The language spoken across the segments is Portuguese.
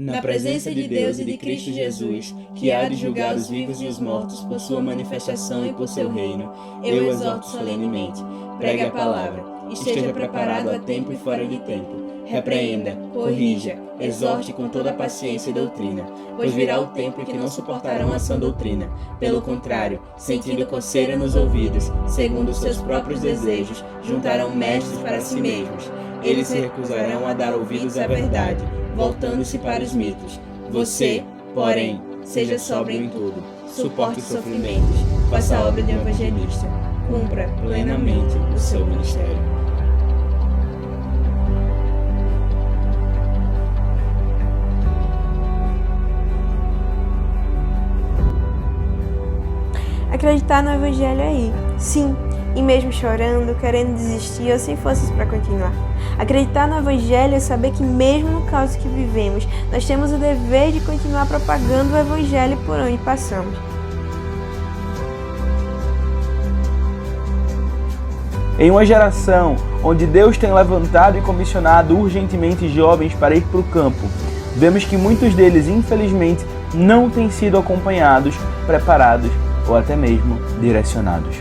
na presença de Deus e de Cristo Jesus, que há de julgar os vivos e os mortos por sua manifestação e por seu reino, eu exorto solenemente. Pregue a palavra, esteja preparado a tempo e fora de tempo. Repreenda, corrija, exorte com toda paciência e doutrina, pois virá o tempo em que não suportarão a sã doutrina. Pelo contrário, sentindo coceira nos ouvidos, segundo os seus próprios desejos, juntarão mestres para si mesmos. Eles se recusarão a dar ouvidos à verdade, voltando-se para os mitos. Você, porém, seja sóbrio em tudo, suporte os sofrimentos, faça a obra de evangelista, cumpra plenamente o seu ministério. Acreditar no Evangelho é ir, sim, e mesmo chorando, querendo desistir ou sem forças para continuar. Acreditar no Evangelho é saber que mesmo no caos que vivemos, nós temos o dever de continuar propagando o Evangelho por onde passamos. Em uma geração onde Deus tem levantado e comissionado urgentemente jovens para ir para o campo, vemos que muitos deles, infelizmente, não têm sido acompanhados, preparados ou até mesmo direcionados.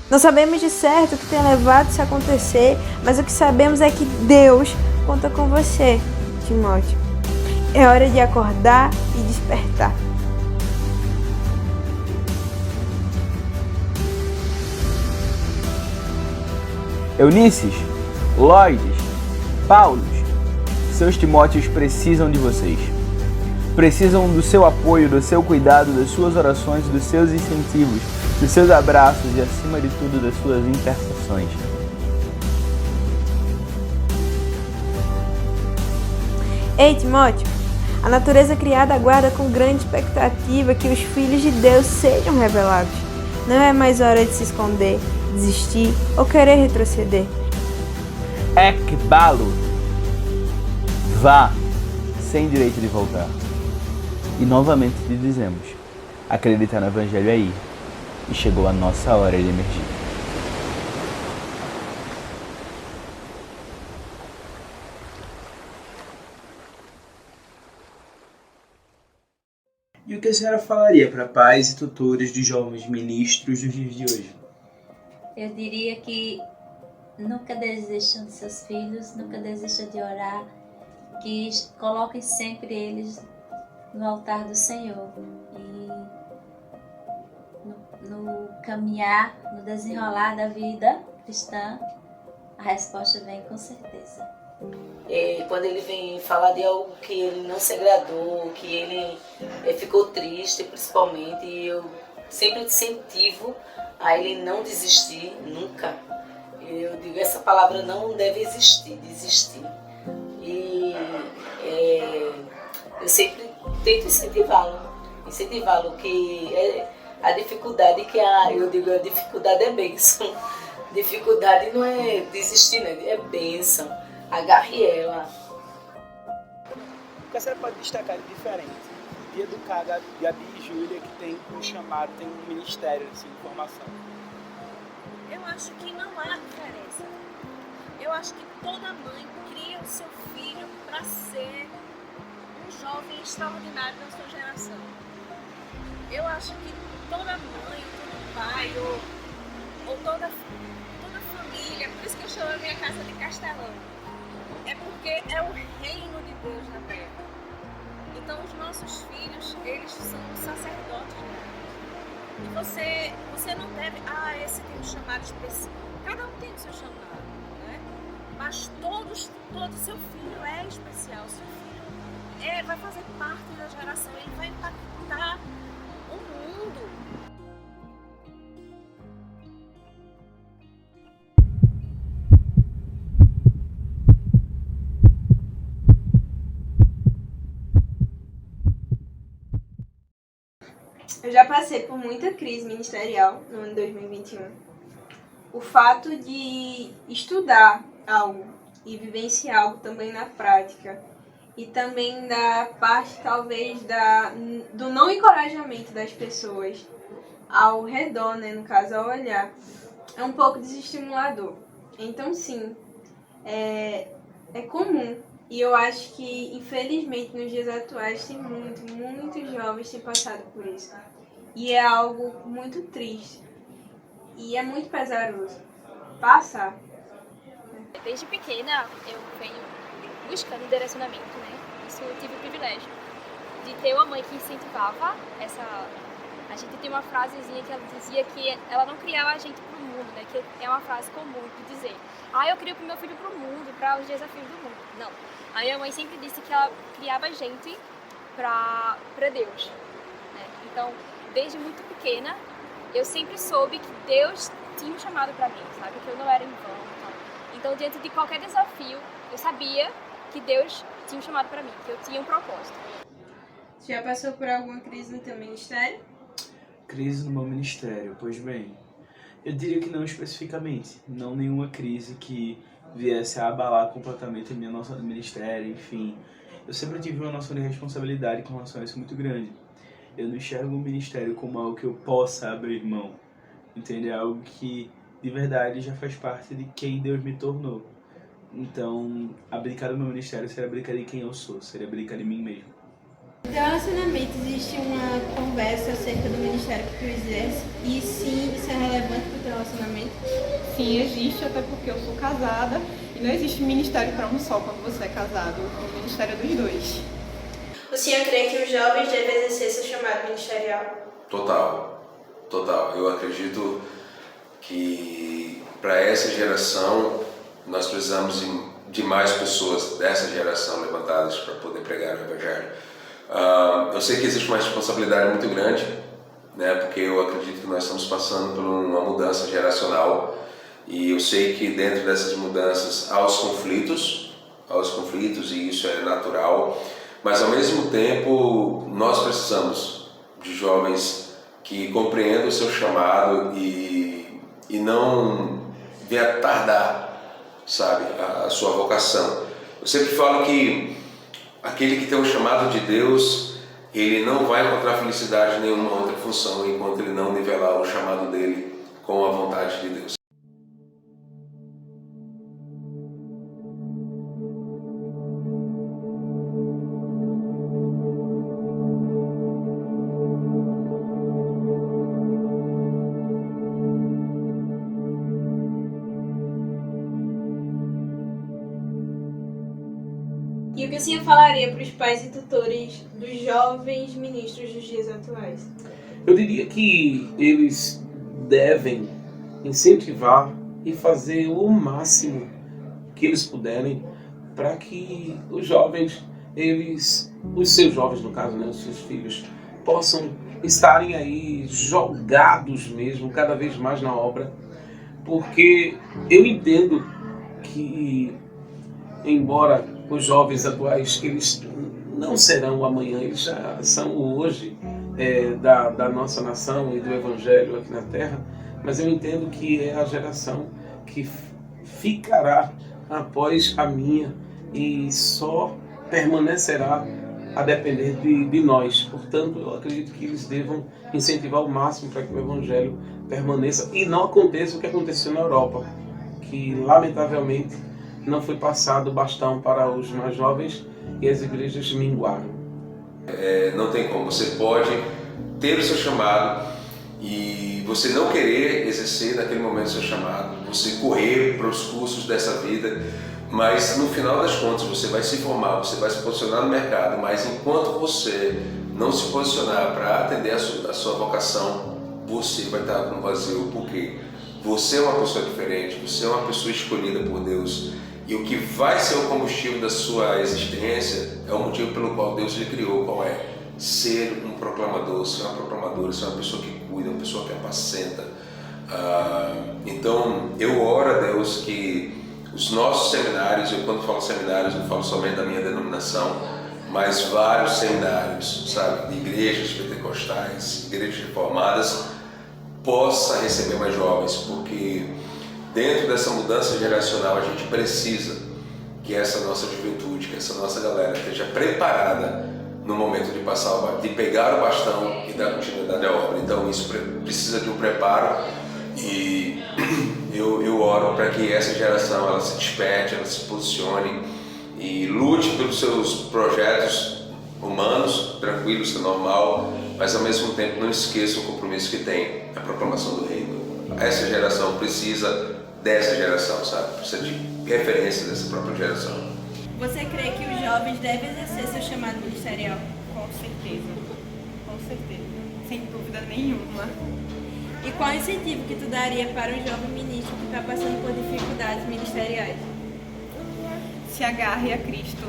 Não sabemos de certo o que tem levado isso a acontecer, mas o que sabemos é que Deus conta com você, Timóteo. É hora de acordar e despertar. Eunices, Loides, Paulos, seus Timóteos precisam de vocês. Precisam do seu apoio, do seu cuidado, das suas orações, dos seus incentivos, dos seus abraços e, acima de tudo, das suas intercessões. Ei, Timóteo, a natureza criada aguarda com grande expectativa que os filhos de Deus sejam revelados. Não é mais hora de se esconder, desistir ou querer retroceder. Ekbalo, vá, sem direito de voltar. E novamente lhe dizemos, acreditar no Evangelho é ir, e chegou a nossa hora de emergir. E o que a senhora falaria para pais e tutores de jovens ministros dos dias de hoje? Eu diria que nunca desistam de seus filhos, nunca desistam de orar, que coloquem sempre eles no altar do Senhor e no caminhar, no desenrolar da vida cristã, a resposta vem com certeza. Quando ele vem falar de algo que ele não se agradou, que ele ficou triste principalmente, eu sempre incentivo a ele não desistir, nunca. Eu digo, essa palavra não deve existir, desistir. E eu sempre tento incentivá-lo, que a dificuldade eu digo, a dificuldade é bênção. Dificuldade não é desistir, né? É bênção. Agarre ela. O que a senhora pode destacar de diferente de educar Gabi e Júlia, que tem um chamado, tem um ministério assim, de formação? Eu acho que não há diferença. Eu acho que toda mãe cria o seu filho para ser um jovem extraordinário na sua geração. Eu acho que toda mãe, todo pai ou toda família, por isso que eu chamo a minha casa de Castelão, é porque é o reino de Deus na terra. Então os nossos filhos, eles são sacerdotes, né? E você não deve, esse tem um chamado específico. Cada um tem o seu chamado, né? Mas todo seu filho é especial. Seu filho vai fazer parte da geração, ele vai impactar o mundo. Eu já passei por muita crise ministerial no ano 2021. O fato de estudar algo e vivenciar algo também na prática e também da parte, talvez, do não encorajamento das pessoas ao redor, né, no caso, ao olhar, é um pouco desestimulador. Então, sim, é comum. E eu acho que, infelizmente, nos dias atuais, tem muitos jovens têm passado por isso. E é algo muito triste. E é muito pesaroso passar. Desde pequena, eu venho buscando direcionamento, né? Isso eu tive o privilégio de ter uma mãe que incentivava essa... A gente tem uma frasezinha que ela dizia que ela não criava a gente pro mundo, né? Que é uma frase comum de dizer: eu crio pro meu filho pro mundo, para os desafios do mundo. Não. A minha mãe sempre disse que ela criava a gente pra Deus, né? Então, desde muito pequena, eu sempre soube que Deus tinha um chamado pra mim, sabe? Que eu não era em vão. Então, diante de qualquer desafio, eu sabia que Deus tinha um chamado pra mim, que eu tinha um propósito. Você já passou por alguma crise no teu ministério? Crise no meu ministério? Pois bem, eu diria que não especificamente. Não nenhuma crise que viesse a abalar completamente a minha noção do ministério, enfim. Eu sempre tive uma noção de responsabilidade com relação a isso muito grande. Eu não enxergo o ministério como algo que eu possa abrir mão. Entende? É algo que, de verdade, já faz parte de quem Deus me tornou. Então, abdicar do meu ministério seria abdicar de quem eu sou, seria abdicar de mim mesmo. No teu relacionamento existe uma conversa acerca do ministério que tu exerce? E sim, isso é relevante para o teu relacionamento? Sim, existe, até porque eu sou casada e não existe ministério para um só quando você é casado. O ministério é dos dois. O senhor crê que os jovens devem exercer seu chamado ministerial? Total. Eu acredito que para essa geração nós precisamos de mais pessoas dessa geração levantadas para poder pregar o Evangelho. Eu sei que existe uma responsabilidade muito grande, né, porque eu acredito que nós estamos passando por uma mudança geracional e eu sei que dentro dessas mudanças há os conflitos e isso é natural, mas ao mesmo tempo nós precisamos de jovens que compreendam o seu chamado e não venha tardar, sabe, a sua vocação. Eu sempre falo que aquele que tem o chamado de Deus, ele não vai encontrar felicidade em nenhuma outra função enquanto ele não nivelar o chamado dele com a vontade de Deus. E o que o senhor falaria para os pais e tutores dos jovens ministros dos dias atuais? Eu diria que eles devem incentivar e fazer o máximo que eles puderem para que os jovens, os seus jovens no caso, né, os seus filhos, possam estarem aí jogados mesmo, cada vez mais na obra, porque eu entendo que, embora os jovens atuais, eles não serão amanhã, eles já são o hoje da nossa nação e do Evangelho aqui na Terra, mas eu entendo que é a geração que ficará após a minha e só permanecerá a depender de nós. Portanto, eu acredito que eles devam incentivar ao máximo para que o Evangelho permaneça e não aconteça o que aconteceu na Europa, que lamentavelmente não foi passado o bastão para os mais jovens e as igrejas minguaram. Não tem como, você pode ter o seu chamado e você não querer exercer naquele momento o seu chamado, você correr para os cursos dessa vida, mas no final das contas você vai se formar, você vai se posicionar no mercado, mas enquanto você não se posicionar para atender a sua vocação, você vai estar no vazio, porque você é uma pessoa diferente, você é uma pessoa escolhida por Deus. E o que vai ser o combustível da sua existência é o motivo pelo qual Deus lhe criou, qual é? Ser um proclamador, ser uma proclamadora, ser uma pessoa que cuida, uma pessoa que apacenta. Então, eu oro a Deus que os nossos seminários, eu quando falo seminários não falo somente da minha denominação, mas vários seminários, sabe, de igrejas pentecostais, igrejas reformadas, possa receber mais jovens, porque dentro dessa mudança geracional a gente precisa que essa nossa juventude, que essa nossa galera esteja preparada no momento de passar, de pegar o bastão e dar continuidade à obra. Então isso precisa de um preparo, e eu oro para que essa geração ela se desperte, ela se posicione e lute pelos seus projetos humanos, tranquilos, que é normal, mas ao mesmo tempo não esqueça o compromisso que tem a proclamação do reino. Essa geração precisa dessa geração, sabe? Precisa de referência dessa própria geração. Você crê que os jovens devem exercer seu chamado ministerial? Com certeza, sem dúvida nenhuma. E qual incentivo que tu daria para um jovem ministro que está passando por dificuldades ministeriais? Se agarre a Cristo.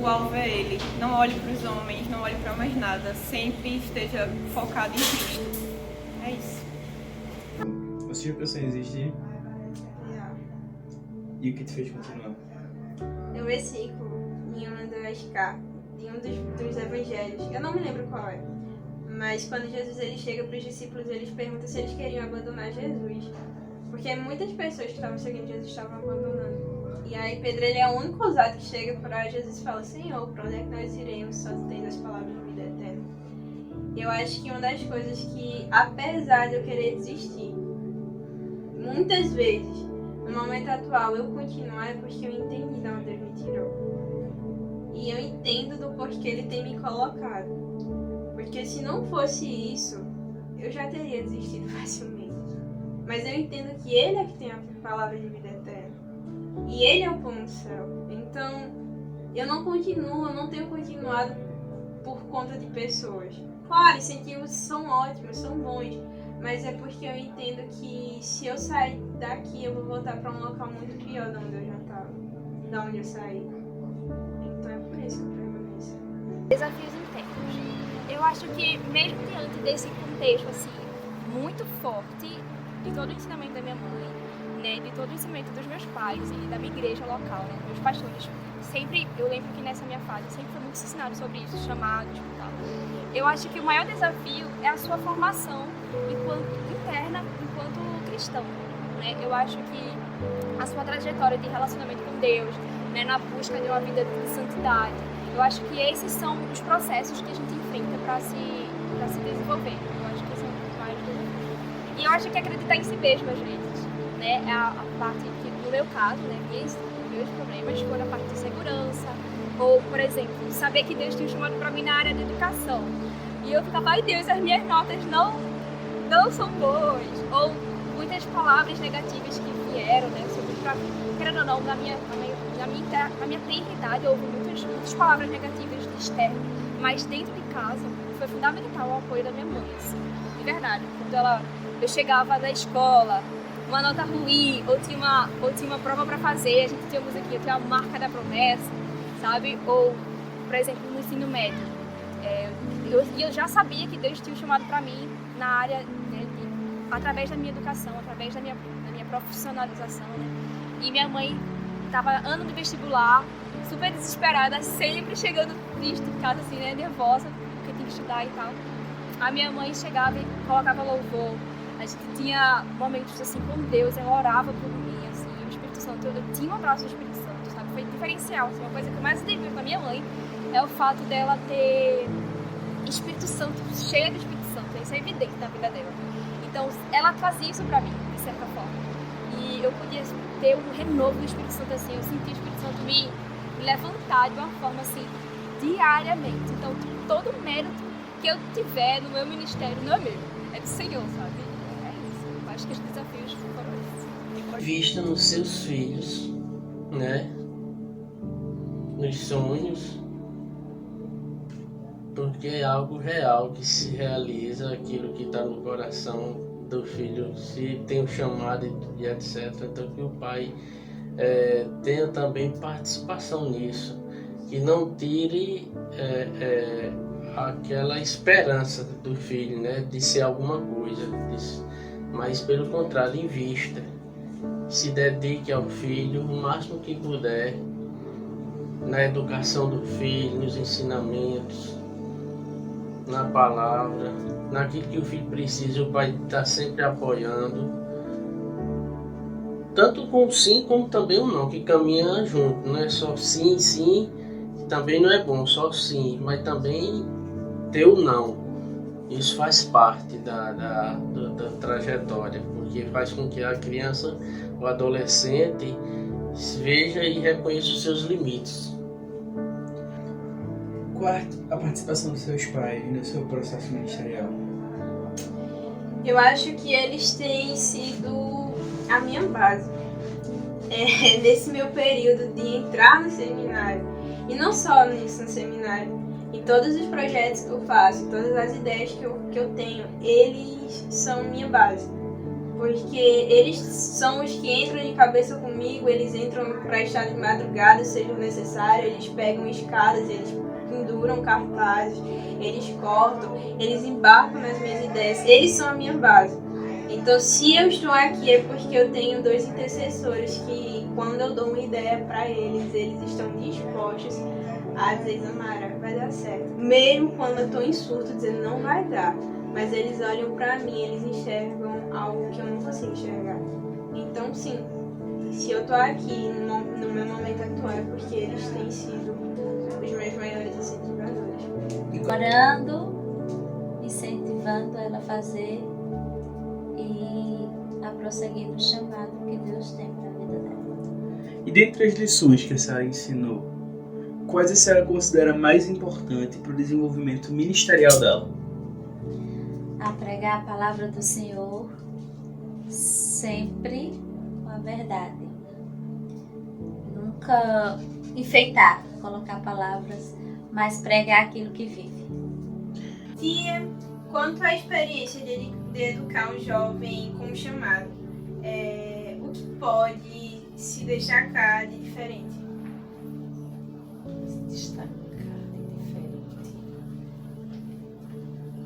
O alvo é Ele. Não olhe para os homens, não olhe para mais nada. Sempre esteja focado em Cristo. É isso. Você já pensou em existir? E o que te fez continuar? Um versículo em uma das cartas, em um dos evangelhos, eu não me lembro qual é, mas quando Jesus ele chega para os discípulos, eles perguntam se eles queriam abandonar Jesus, porque muitas pessoas que estavam seguindo Jesus estavam abandonando. E aí Pedro ele é o único ousado que chega para Jesus e fala: Senhor, para onde é que nós iremos só tendo as palavras de vida eterna? Eu acho que uma das coisas que, apesar de eu querer desistir, muitas vezes no momento atual eu continuar, é porque eu entendi de onde Deus me tirou. E eu entendo do porquê Ele tem me colocado. Porque se não fosse isso, eu já teria desistido facilmente. Mas eu entendo que Ele é que tem a palavra de vida eterna. E Ele é o pão do céu. Então, eu não tenho continuado por conta de pessoas. Claro, incentivos são ótimos, são bons. Mas é porque eu entendo que se eu sair daqui, eu vou voltar para um local muito pior de onde eu já estava, de onde eu saí. Então é por isso que eu permaneço. Desafios internos. Eu acho que mesmo diante desse contexto assim muito forte de todo o ensinamento da minha mãe, né, de todo o ensinamento dos meus pais e da minha igreja local, né, meus pastores, sempre eu lembro que nessa minha fase sempre foi muito ensinado sobre isso, chamados e tal. Eu acho que o maior desafio é a sua formação interna enquanto cristão, né? Eu acho que a sua trajetória de relacionamento com Deus, né, na busca de uma vida de santidade, eu acho que esses são os processos que a gente enfrenta para se desenvolver. Eu acho que são mais desafios. E eu acho que acreditar em si mesmo às vezes, né, é a parte que no meu caso, né, meus problemas foram a parte de segurança, ou, por exemplo, saber que Deus tinha chamado para mim na área da educação. E eu ficava: ai Deus, as minhas notas não são boas. Ou muitas palavras negativas que vieram, né, sobre querendo ou não, na minha tenra idade, houve muitas palavras negativas de externo. Mas dentro de casa, foi fundamental o apoio da minha mãe, assim, de verdade. Quando eu chegava da escola, uma nota ruim, ou tinha uma prova para fazer, a gente tinha aqui, eu tinha a marca da promessa, sabe? Ou, por exemplo, no ensino médio, eu já sabia que Deus tinha chamado para mim na área, né, através da minha educação, através da minha profissionalização, né? E minha mãe estava ano de vestibular, super desesperada, sempre chegando triste em casa, assim, né, nervosa, porque tinha que estudar e tal. A minha mãe chegava e colocava louvor, a gente tinha momentos assim com Deus, ela orava por mim, assim, o Espírito Santo, eu tinha um abraço do Espírito Santo, sabe? Foi diferencial, assim, uma coisa que eu mais admiro com a minha mãe é o fato dela ter Espírito Santo, cheia de Espírito Santo, isso é evidente na vida dela. Então, ela fazia isso pra mim, de certa forma. E eu podia ter um renovo do Espírito Santo, assim, eu senti o Espírito Santo me levantar de uma forma, assim, diariamente. Então, todo o mérito que eu tiver no meu ministério não é meu, é do Senhor, sabe? É isso. Eu acho que os desafios foram esses. Vista nos seus filhos, né? Nos sonhos, porque é algo real que se realiza, aquilo que está no coração do filho, se tem um chamado e etc. Então que o pai tenha também participação nisso, que não tire aquela esperança do filho, né, de ser alguma coisa, mas pelo contrário, invista, se dedique ao filho o máximo que puder, na educação do filho, nos ensinamentos, na palavra, naquilo que o filho precisa, o pai está sempre apoiando. tanto com o sim como também o não, que caminha junto, não é só sim, sim, também não é bom, só sim, mas também ter o não. Isso faz parte da trajetória, porque faz com que a criança, o adolescente, veja e reconheça os seus limites. Quarto, a participação dos seus pais no seu processo ministerial. Eu acho que eles têm sido a minha base. Nesse meu período de entrar no seminário, e não só nisso no seminário, em todos os projetos que eu faço, todas as ideias que eu tenho, eles são minha base. Porque eles são os que entram de cabeça comigo, eles entram para estar de madrugada, seja necessário, eles pegam escadas, eles penduram cartazes, eles cortam, eles embarcam nas minhas ideias, eles são a minha base. Então, se eu estou aqui é porque eu tenho 2 intercessores que, quando eu dou uma ideia para eles, eles estão dispostos a dizer, Isamara, vai dar certo. Mesmo quando eu estou em surto, dizendo não vai dar. Mas eles olham pra mim, eles enxergam algo que eu não consigo enxergar. Então, sim, se eu tô aqui no meu momento atual é porque eles têm sido os meus maiores incentivadores. Orando, incentivando ela a fazer e a prosseguir no chamado que Deus tem para a vida dela. E dentre as lições que a senhora ensinou, quais a senhora considera mais importante para o desenvolvimento ministerial dela? A pregar a palavra do Senhor sempre com a verdade. Nunca enfeitar, colocar palavras, mas pregar aquilo que vive. Tia, quanto à experiência de educar um jovem com chamado, o que pode se destacar de diferente? Se destacar de diferente.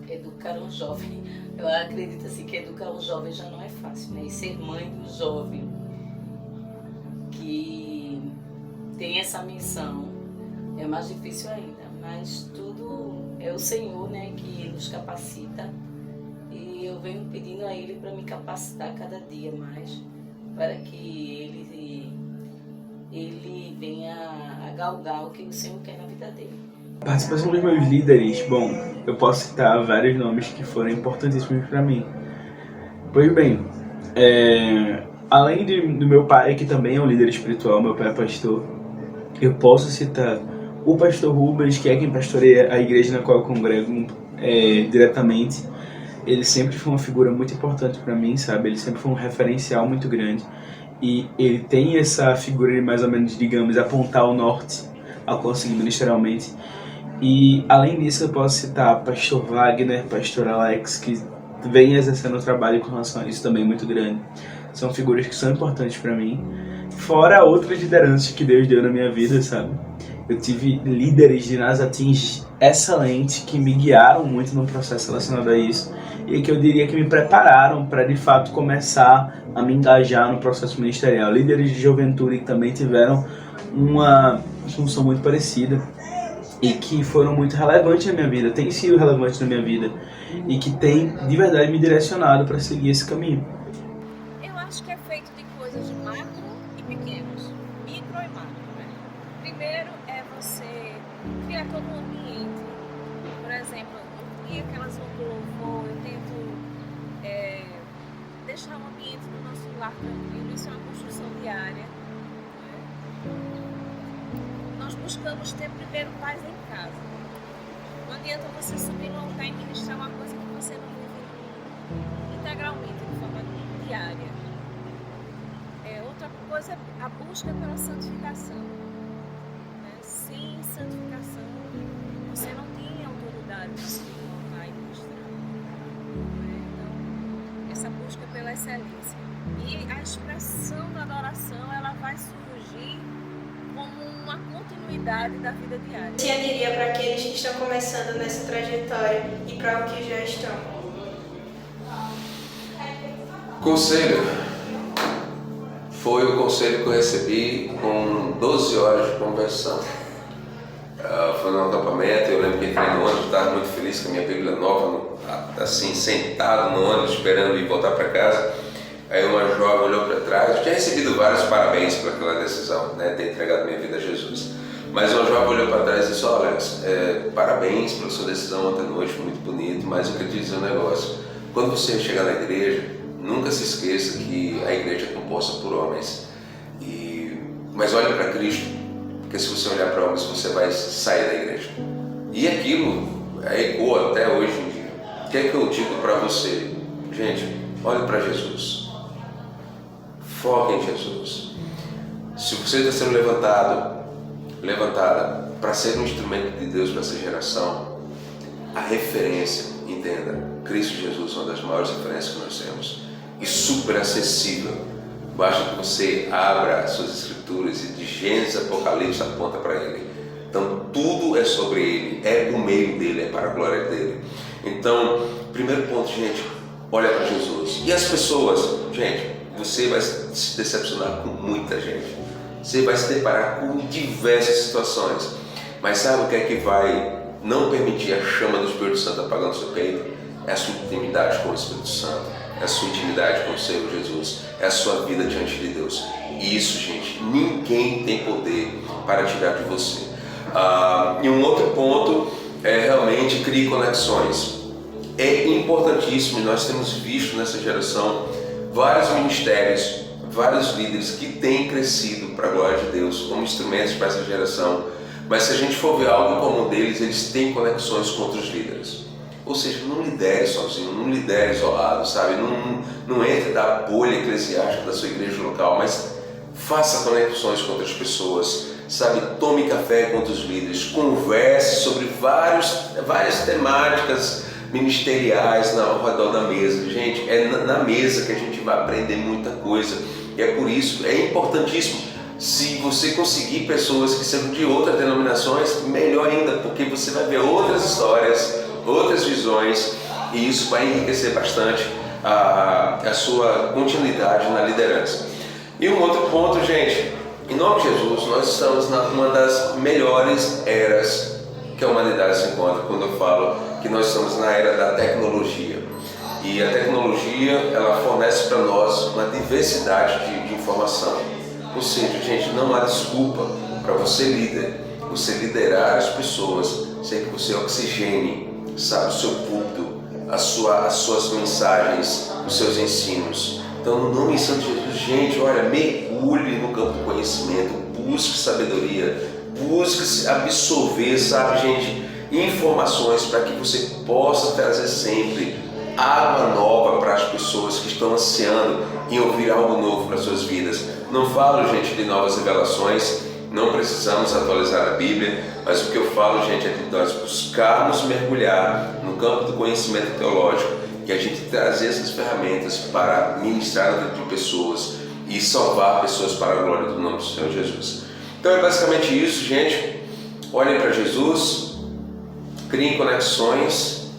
Educar um jovem. Eu acredito assim que educar um jovem já não é fácil, né? E ser mãe de um jovem que tem essa missão é mais difícil ainda. Mas tudo é o Senhor, né, que nos capacita. E eu venho pedindo a Ele para me capacitar cada dia mais, para que Ele venha a galgar o que o Senhor quer na vida dele. A participação dos meus líderes, bom, eu posso citar vários nomes que foram importantíssimos para mim. Pois bem, além do meu pai, que também é um líder espiritual, meu pai é pastor, eu posso citar o pastor Rubens, que é quem pastoreia a igreja na qual eu congrego diretamente. Ele sempre foi uma figura muito importante para mim, sabe? Ele sempre foi um referencial muito grande. E ele tem essa figura de mais ou menos, digamos, apontar o norte ao conseguir ministerialmente. E além disso eu posso citar pastor Wagner, pastor Alex, que vem exercendo um trabalho com relação a isso também muito grande. São figuras que são importantes para mim. Fora outras lideranças que Deus deu na minha vida, sabe? Eu tive líderes de Nazatins excelentes que me guiaram muito no processo relacionado a isso e que eu diria que me prepararam para de fato começar a me engajar no processo ministerial. Líderes de juventude que também tiveram uma função muito parecida e que foram muito relevantes na minha vida, têm sido relevantes na minha vida e que têm de verdade me direcionado para seguir esse caminho. Eu acho que é feito de coisas de macro e pequenos, micro e macro, né? Primeiro é você criar todo um ambiente. Por exemplo, no dia que elas vão pro louvor, eu tento deixar o ambiente do nosso lar tranquilo. Isso é uma construção diária, né? Nós buscamos ter primeiro paz em casa. Não adianta você subir no altar e ministrar uma coisa que você não vive integralmente, de forma diária. Outra coisa é a busca pela santificação. Né? Sem santificação, você não tem autoridade de subir no altar e ministrar. Né? Então, essa busca pela excelência. E a expressão da adoração, ela vai surgir como uma continuidade da vida diária. O que eu diria para aqueles que estão começando nessa trajetória e para os que já estão? Conselho. Foi o conselho que eu recebi com 12 horas de conversão. Foi num acampamento, eu lembro que entrei no ônibus, estava muito feliz com a minha Bíblia nova, assim, sentado no ônibus, esperando ir voltar para casa. Aí uma jovem olhou para trás, eu tinha recebido vários parabéns por aquela decisão, né, ter entregado minha vida a Jesus. Mas uma jovem olhou para trás e disse: olha, Alex, parabéns pela sua decisão ontem à noite, foi muito bonito, mas eu queria te dizer um negócio. Quando você chegar na igreja, nunca se esqueça que a igreja é composta por homens. Mas olhe para Cristo, porque se você olhar para homens, você vai sair da igreja. E aquilo ecoa até hoje em dia. O que é que eu digo para você? Gente, olhe para Jesus. Foque em Jesus. Se você está sendo levantada para ser um instrumento de Deus para essa geração, a referência, entenda, Cristo Jesus é uma das maiores referências que nós temos. E super acessível. Basta que você abra as suas escrituras e de Gênesis a Apocalipse aponta para Ele. Então tudo é sobre Ele, é o meio dele, é para a glória dele. Então, primeiro ponto, gente, olha para Jesus. E as pessoas, gente, você vai se decepcionar com muita gente. Você vai se deparar com diversas situações. Mas sabe o que é que vai não permitir a chama do Espírito Santo apagar no seu peito? É a sua intimidade com o Espírito Santo. É a sua intimidade com o Senhor Jesus. É a sua vida diante de Deus. E isso, gente, ninguém tem poder para tirar de você. E um outro ponto é realmente criar conexões. É importantíssimo, e nós temos visto nessa geração vários ministérios, vários líderes que têm crescido para a glória de Deus como instrumentos para essa geração. Mas se a gente for ver algo comum deles, eles têm conexões com outros líderes. Ou seja, não lidere sozinho, não lidere isolado, sabe? Não entre da bolha eclesiástica da sua igreja local, mas faça conexões com outras pessoas, sabe? Tome café com outros líderes, converse sobre várias temáticas ministeriais ao redor da mesa. Gente, é na mesa que a gente vai aprender muita coisa. E é por isso, é importantíssimo. Se você conseguir pessoas que sejam de outras denominações, melhor ainda, porque você vai ver outras histórias, outras visões, e isso vai enriquecer bastante a sua continuidade na liderança. E um outro ponto, gente, em nome de Jesus, nós estamos numa das melhores eras que a humanidade se encontra, quando eu falo que nós estamos na era da tecnologia. E a tecnologia, ela fornece para nós uma diversidade de informação. Ou seja, gente, não há desculpa para você líder, você liderar as pessoas, sem que você oxigene, sabe, o seu púlpito, as suas mensagens, os seus ensinos. Então, no nome santo de Jesus, gente, olha, mergulhe no campo do conhecimento, busque sabedoria, busque absorver, sabe, gente, informações para que você possa trazer sempre água nova para as pessoas que estão ansiando em ouvir algo novo para suas vidas. Não falo, gente, de novas revelações, não precisamos atualizar a Bíblia, mas o que eu falo, gente, é de nós buscarmos mergulhar no campo do conhecimento teológico e a gente trazer essas ferramentas para ministrar na vida de pessoas e salvar pessoas para a glória do nome do Senhor Jesus. Então é basicamente isso, gente. Olhem para Jesus, criem conexões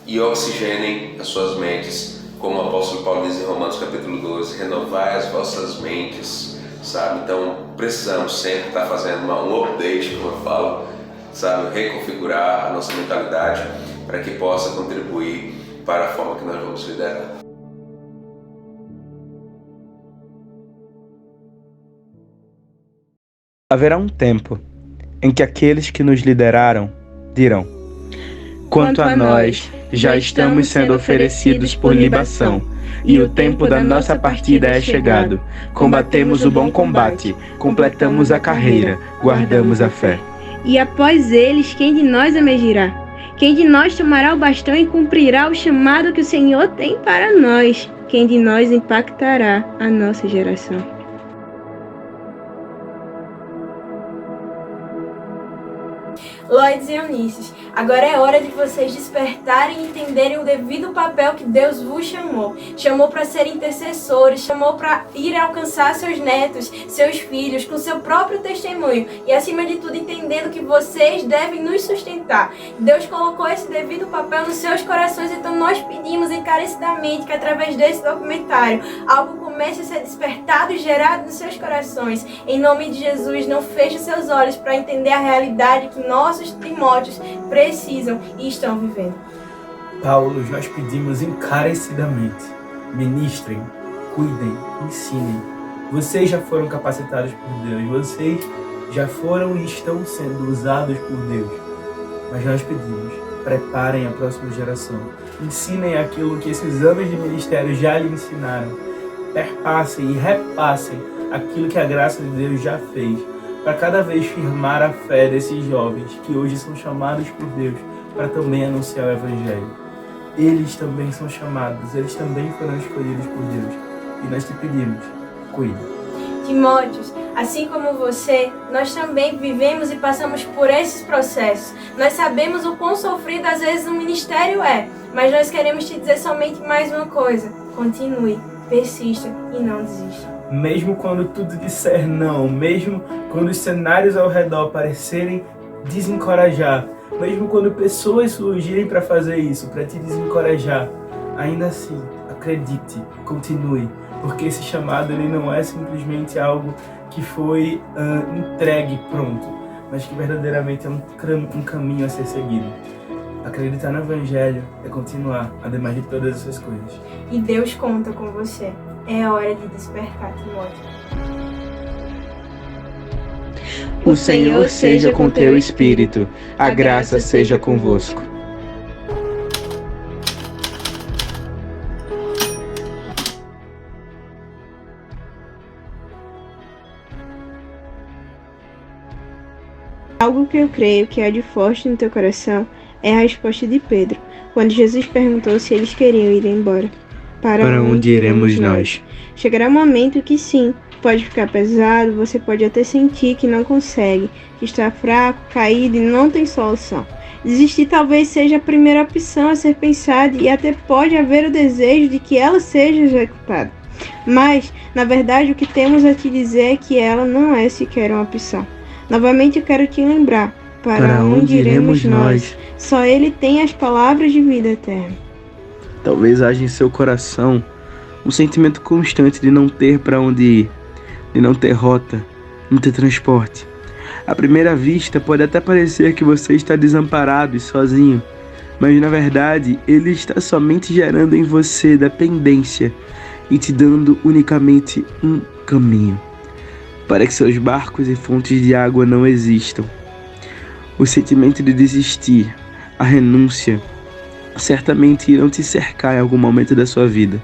e oxigenem as suas mentes, como o apóstolo Paulo diz em Romanos capítulo 12, renovai as vossas mentes, sabe? Então precisamos sempre estar fazendo um update, como eu falo, sabe? Reconfigurar a nossa mentalidade para que possa contribuir para a forma que nós vamos liderar. Haverá um tempo em que aqueles que nos lideraram dirão: quanto a nós, já estamos sendo oferecidos por libação, e o tempo da nossa partida é chegado. Combatemos o bom combate, completamos a carreira, guardamos a fé. E após eles, quem de nós emergirá? Quem de nós tomará o bastão e cumprirá o chamado que o Senhor tem para nós? Quem de nós impactará a nossa geração? Lloyds e Eunices, agora é hora de vocês despertarem e entenderem o devido papel que Deus vos chamou. Chamou para ser intercessores, chamou para ir alcançar seus netos, seus filhos, com seu próprio testemunho e, acima de tudo, entendendo que vocês devem nos sustentar. Deus colocou esse devido papel nos seus corações, então nós pedimos encarecidamente que, através desse documentário, algo comece a ser despertado e gerado nos seus corações. Em nome de Jesus, não feche seus olhos para entender a realidade que nossos Timóteos precisam e estão vivendo. Paulo, nós pedimos encarecidamente, ministrem, cuidem, ensinem. Vocês já foram capacitados por Deus, vocês já foram e estão sendo usados por Deus. Mas nós pedimos, preparem a próxima geração. Ensinem aquilo que esses anos de ministério já lhe ensinaram. Perpassem e repassem aquilo que a graça de Deus já fez, para cada vez firmar a fé desses jovens que hoje são chamados por Deus para também anunciar o Evangelho. Eles também são chamados, eles também foram escolhidos por Deus. E nós te pedimos, cuida. Timóteos, assim como você, nós também vivemos e passamos por esses processos. Nós sabemos o quão sofrido às vezes o ministério é, mas nós queremos te dizer somente mais uma coisa. Continue, persista e não desista. Mesmo quando tudo disser não, mesmo quando os cenários ao redor parecerem desencorajar, mesmo quando pessoas surgirem para fazer isso, para te desencorajar, ainda assim, acredite, continue, porque esse chamado ele não é simplesmente algo que foi entregue pronto, mas que verdadeiramente é um caminho a ser seguido. Acreditar no Evangelho é continuar, ademais de todas essas coisas. E Deus conta com você. É hora de despertar, Timóteo. O Senhor seja com teu espírito, a graça seja convosco. Algo que eu creio que há de forte no teu coração é a resposta de Pedro, quando Jesus perguntou se eles queriam ir embora. Para onde iremos nós? Chegará um momento que sim, pode ficar pesado, você pode até sentir que não consegue, que está fraco, caído e não tem solução. Desistir talvez seja a primeira opção a ser pensada e até pode haver o desejo de que ela seja executada. Mas, na verdade, o que temos a te dizer é que ela não é sequer uma opção. Novamente eu quero te lembrar, para onde iremos nós? Só Ele tem as palavras de vida eterna. Talvez haja em seu coração um sentimento constante de não ter para onde ir, de não ter rota, não ter transporte. À primeira vista pode até parecer que você está desamparado e sozinho, mas na verdade Ele está somente gerando em você dependência e te dando unicamente um caminho, para que seus barcos e fontes de água não existam. O sentimento de desistir, a renúncia, certamente irão te cercar em algum momento da sua vida.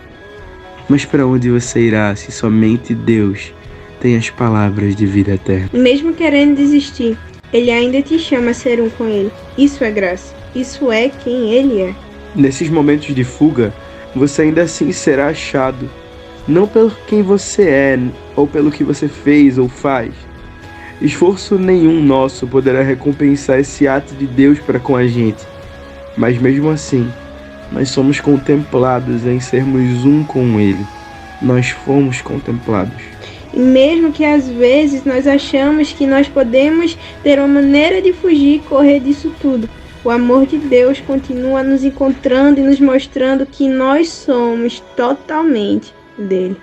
Mas para onde você irá se somente Deus tem as palavras de vida eterna? Mesmo querendo desistir, Ele ainda te chama a ser um com Ele. Isso é graça. Isso é quem Ele é. Nesses momentos de fuga, você ainda assim será achado, não pelo quem você é ou pelo que você fez ou faz. Esforço nenhum nosso poderá recompensar esse ato de Deus para com a gente. Mas mesmo assim, nós somos contemplados em sermos um com Ele. Nós fomos contemplados. E mesmo que às vezes nós achamos que nós podemos ter uma maneira de fugir e correr disso tudo, o amor de Deus continua nos encontrando e nos mostrando que nós somos totalmente dele.